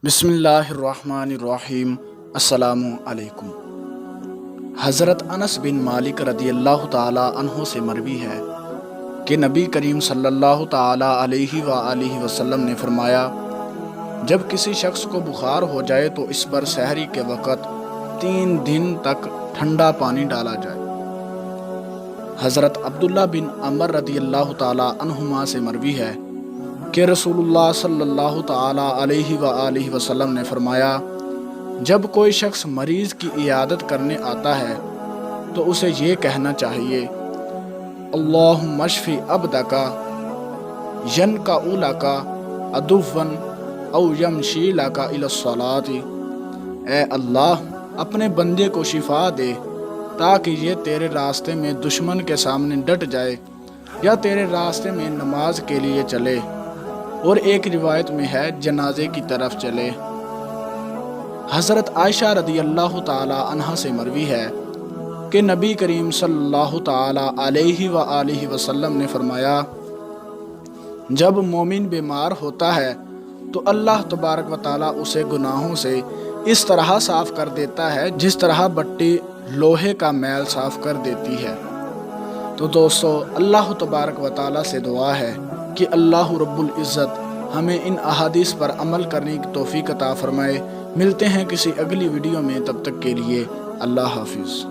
بسم اللہ الرحمن الرحیم۔ السلام علیکم۔ حضرت انس بن مالک رضی اللہ تعالی عنہ سے مروی ہے کہ نبی کریم صلی اللہ تعالی علیہ وآلہ وسلم نے فرمایا، جب کسی شخص کو بخار ہو جائے تو اس پر سحری کے وقت 3 دن تک ٹھنڈا پانی ڈالا جائے۔ حضرت عبداللہ بن عمر رضی اللہ تعالی عنہما سے مروی ہے کہ رسول اللہ صلی اللہ تعالی علیہ وآلہ وسلم نے فرمایا، جب کوئی شخص مریض کی عیادت کرنے آتا ہے تو اسے یہ کہنا چاہیے، اللہم اشفی عبدک ینکأ لک عدوا او یمشی لک الی الصلاۃ، اے اللہ اپنے بندے کو شفا دے تاکہ یہ تیرے راستے میں دشمن کے سامنے ڈٹ جائے یا تیرے راستے میں نماز کے لیے چلے، اور ایک روایت میں ہے جنازے کی طرف چلے۔ حضرت عائشہ رضی اللہ تعالی عنہ سے مروی ہے کہ نبی کریم صلی اللہ تعالی علیہ وآلہ وسلم نے فرمایا، جب مومن بیمار ہوتا ہے تو اللہ تبارک و تعالی اسے گناہوں سے اس طرح صاف کر دیتا ہے جس طرح بٹی لوہے کا میل صاف کر دیتی ہے۔ تو دوستو، اللہ تبارک و تعالی سے دعا ہے کہ اللہ رب العزت ہمیں ان احادیث پر عمل کرنے کی توفیق عطا فرمائے۔ ملتے ہیں کسی اگلی ویڈیو میں، تب تک کے لیے اللہ حافظ۔